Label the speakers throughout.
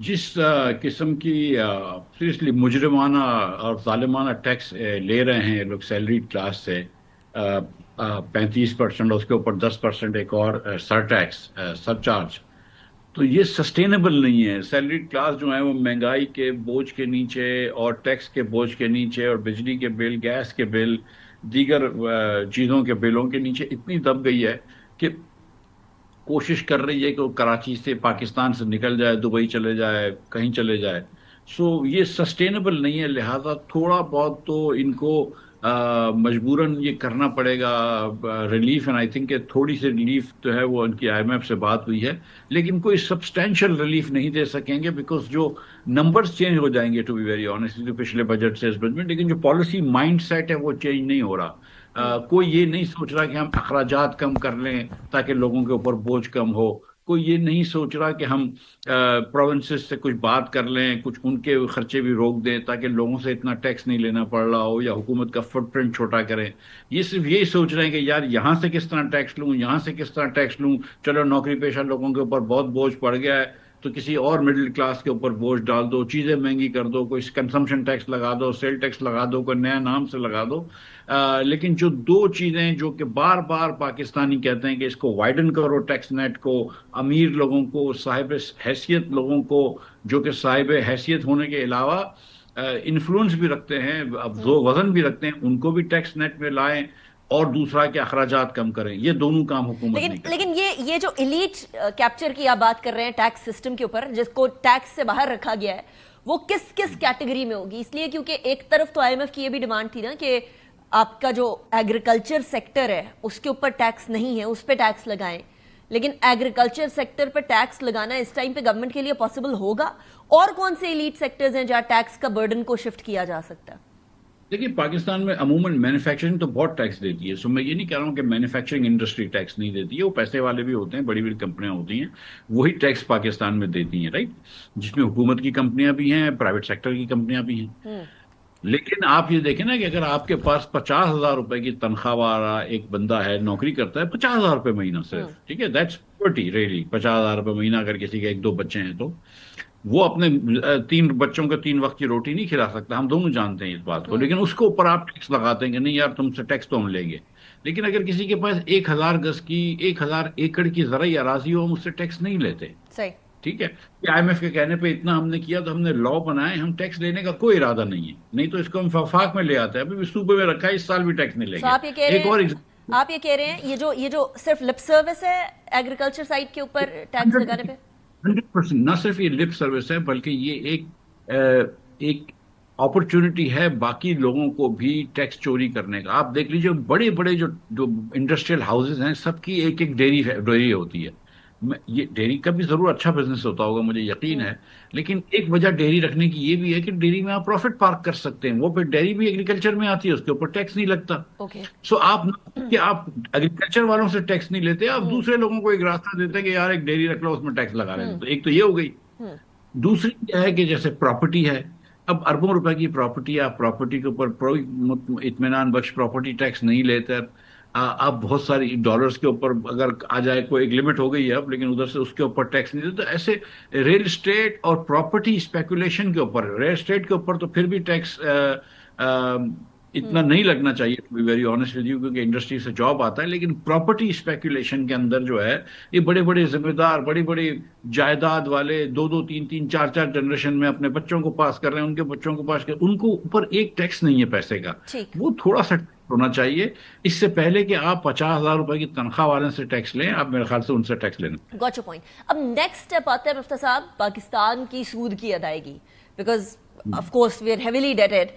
Speaker 1: جس قسم کی سیریسلی مجرمانہ اور ظالمانہ ٹیکس لے رہے ہیں لوگ سیلری کلاس سے، 35%، اس کے اوپر 10% ایک اور سر ٹیکس، سر چارج، تو یہ سسٹینیبل نہیں ہے۔ سیلری کلاس جو ہے وہ مہنگائی کے بوجھ کے نیچے اور ٹیکس کے بوجھ کے نیچے اور بجلی کے بل، گیس کے بل، دیگر چیزوں کے بلوں کے نیچے اتنی دب گئی ہے کہ کوشش کر رہی ہے کہ وہ کراچی سے، پاکستان سے نکل جائے، دبئی چلے جائے، کہیں چلے جائے۔ سو یہ سسٹینیبل نہیں ہے، لہذا تھوڑا بہت تو ان کو مجبوراً یہ کرنا پڑے گا ریلیف، اینڈ آئی تھنک کہ تھوڑی سی ریلیف جو ہے وہ ان کی آئی ایم ایف سے بات ہوئی ہے، لیکن کوئی سبسٹینشیل ریلیف نہیں دے سکیں گے، بیکاز جو نمبرز چینج ہو جائیں گے ٹو بی ویری آنےسٹ پچھلے بجٹ سے اس بجٹ میں، لیکن جو پالیسی مائنڈ سیٹ ہے وہ چینج نہیں ہو رہا۔ کوئی یہ نہیں سوچ رہا کہ ہم اخراجات کم کر لیں تاکہ لوگوں کے اوپر بوجھ کم ہو، کوئی یہ نہیں سوچ رہا کہ ہم پروونسز سے کچھ بات کر لیں، کچھ ان کے خرچے بھی روک دیں تاکہ لوگوں سے اتنا ٹیکس نہیں لینا پڑ رہا ہو، یا حکومت کا فٹ پرنٹ چھوٹا کریں۔ یہ صرف یہی سوچ رہے ہیں کہ یار یہاں سے کس طرح ٹیکس لوں، یہاں سے کس طرح ٹیکس لوں، چلو نوکری پیشہ لوگوں کے اوپر بہت بوجھ پڑ گیا ہے تو کسی اور مڈل کلاس کے اوپر بوجھ ڈال دو، چیزیں مہنگی کر دو، کوئی کنزمپشن ٹیکس لگا دو، سیل ٹیکس لگا دو، کوئی نیا نام سے لگا دو۔ لیکن جو دو چیزیں جو کہ بار بار پاکستانی کہتے ہیں کہ اس کو وائڈن کرو ٹیکس نیٹ کو، امیر لوگوں کو، صاحب حیثیت لوگوں کو، جو کہ صاحب حیثیت ہونے کے علاوہ انفلوئنس بھی رکھتے ہیں، وزن بھی رکھتے ہیں، ان کو بھی ٹیکس نیٹ میں لائیں، اور دوسرا کہ اخراجات کم کریں۔ یہ دونوں کام حکومت نہیں کرتی۔
Speaker 2: لیکن یہ جو ایلیٹ کیپچر کی آپ بات کر رہے ہیں ٹیکس سسٹم کے اوپر، جس کو ٹیکس سے باہر رکھا گیا ہے، وہ کس کس کیٹیگری میں ہوگی؟ اس لیے کیونکہ ایک طرف تو آئی ایم ایف کی یہ بھی ڈیمانڈ تھی نا کہ آپ کا جو ایگریکلچر سیکٹر ہے اس کے اوپر ٹیکس نہیں ہے، اس پہ ٹیکس لگائیں، لیکن ایگریکلچر سیکٹر پہ ٹیکس لگانا اس ٹائم پہ گورنمنٹ کے لیے پاسبل ہوگا؟ اور کون سے ایلیٹ سیکٹرز ہیں جہاں ٹیکس کا برڈن کو شفٹ کیا جا سکتا ہے؟
Speaker 1: دیکھیے پاکستان میں عموماً مینوفیکچرنگ تو بہت ٹیکس دیتی ہے، سو میں یہ نہیں کہہ رہا ہوں کہ مینوفیکچرنگ انڈسٹری ٹیکس نہیں دیتی ہے، وہ پیسے والے بھی ہوتے ہیں، بڑی بڑی کمپنیاں ہوتی ہیں، وہی ٹیکس پاکستان میں دیتی ہیں، رائٹ، جس میں حکومت کی کمپنیاں بھی ہیں، پرائیویٹ سیکٹر کی کمپنیاں بھی ہیں۔ لیکن آپ یہ دیکھیں نا کہ اگر آپ کے پاس 50,000 روپے کی تنخواہ والا ایک بندہ ہے، نوکری کرتا ہے، 50,000 روپے مہینہ صرف، ٹھیک ہے، دیٹس پورٹی ریئلی، 50,000 روپے مہینہ اگر کسی کے ایک دو بچے ہیں تو وہ اپنے 3 بچوں کو 3 وقت کی روٹی نہیں کھلا سکتا، ہم دونوں جانتے ہیں اس بات کو، لیکن اس کے اوپر آپ ٹیکس لگاتے ہیں کہ نہیں یار تم سے ٹیکس تو ہم لیں گے۔ لیکن اگر کسی کے پاس 1,000 گز کی، 1,000 ایکڑ کی زرعی اراضی ہو، ہم اس سے ٹیکس نہیں لیتے،
Speaker 2: صحیح۔
Speaker 1: ٹھیک ہے۔ آئی ایم ایف کے کہنے پہ اتنا ہم نے کیا تو ہم نے لا بنائے، ہم ٹیکس لینے کا کوئی ارادہ نہیں ہے، نہیں تو اس کو ہم وفاق میں لے آتے ہیں، ابھی بھی صوبے میں رکھا ہے، اس سال بھی ٹیکس نہیں لیں
Speaker 2: تو
Speaker 1: گے۔
Speaker 2: آپ یہ کہہ
Speaker 1: ایک اور
Speaker 2: رہے ہیں آپ یہ کہہ رہے ہیں یہ جو صرف لپ سروس ہے ایگریکلچر سائٹ کے اوپر ٹیکس لگانے پہ؟
Speaker 1: 100%، نہ صرف یہ لپ سروس ہے بلکہ یہ ایک اپرچونٹی ہے باقی لوگوں کو بھی ٹیکس چوری کرنے کا۔ آپ دیکھ لیجئے بڑے بڑے جو انڈسٹریل ہاؤسز ہیں، سب کی ایک ایک ڈیری ہوتی ہے۔ یہ ڈیری کا بھی ضرور اچھا بزنس ہوتا ہوگا، مجھے یقین ہے، لیکن ایک وجہ ڈیری رکھنے کی یہ بھی ہے کہ ڈیری میں آپ پروفٹ پارک کر سکتے ہیں، وہ پھر ڈیری بھی ایگریکلچر میں آتی ہے، اس کے اوپر ٹیکس نہیں لگتا۔ سو آپ کہ آپ ایگریکلچر والوں سے ٹیکس نہیں لیتے، آپ دوسرے لوگوں کو ایک راستہ دیتے ہیں کہ یار ایک ڈیری رکھ لو، اس میں ٹیکس لگا رہے ہیں، تو ایک تو یہ ہو گئی۔ دوسری کیا ہے کہ جیسے پراپرٹی ہے، اب اربوں روپے کی پراپرٹی، آپ پراپرٹی کے اوپر اطمینان بخش پراپرٹی ٹیکس نہیں لیتے، آپ بہت ساری ڈالرز کے اوپر اگر آ جائے، کوئی ایک لمٹ ہو گئی ہے اب، لیکن ادھر سے اس کے اوپر ٹیکس نہیں دیتے، تو ایسے ریل اسٹیٹ اور پراپرٹی اسپیکولیشن کے اوپر، ریل اسٹیٹ کے اوپر تو پھر بھی ٹیکس اتنا نہیں لگنا چاہیے، to be very honest with you, کیونکہ انڈسٹری سے جاب آتا ہے، لیکن پراپرٹی اسپیکولیشن کے اندر جو ہے یہ بڑے بڑے ذمہ دار، بڑی بڑی جائیداد والے 2 2 3 3 4 4 جنریشن میں اپنے بچوں کو پاس کر رہے ہیں، ان کے بچوں کو پاس کر، ان کو اوپر ایک ٹیکس نہیں ہے پیسے کا، وہ تھوڑا سا ہونا چاہیے اس سے پہلے کہ آپ 50,000 روپے کی تنخواہ والے سے ٹیکس لیں، آپ میرے خیال سے ان سے ٹیکس لینا۔
Speaker 2: Got your point. اب نیکسٹ اسٹیپ آتا ہے مفتیٰ صاحب پاکستان کی سود کی ادائیگی، because of course we are heavily dated,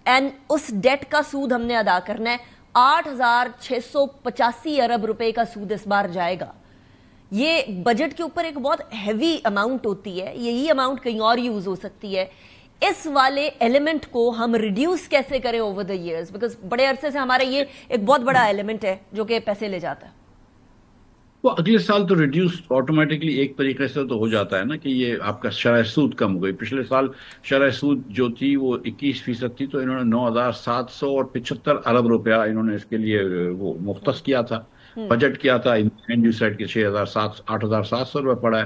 Speaker 2: and اس ڈیٹ کا سود ہم نے ادا کرنا ہے۔ 8,685 ارب روپے کا سود اس بار جائے گا۔ یہ بجٹ کے اوپر ایک بہت ہیوی اماؤنٹ ہوتی ہے، یہی اماؤنٹ کہیں اور یوز ہو سکتی ہے، اس والے ایلیمنٹ کو ہم ریڈیوس کیسے کریں اوور دا ایئرز؟ بیکاز بڑے عرصے سے ہمارا یہ ایک بہت بڑا ایلیمنٹ ہے جو کہ پیسے لے جاتا ہے۔
Speaker 1: وہ اگلے سال تو ریڈیوس آٹومیٹکلی ایک طریقے سے تو ہو جاتا ہے نا، کہ یہ آپ کا شرح سود کم ہو گئی۔ پچھلے سال شرح سود جو تھی وہ 21% تھی، تو انہوں نے 9,775 ارب روپیہ انہوں نے اس کے لیے وہ مختص کیا تھا، بجٹ کیا تھا، 8,700 روپے پڑا ہے۔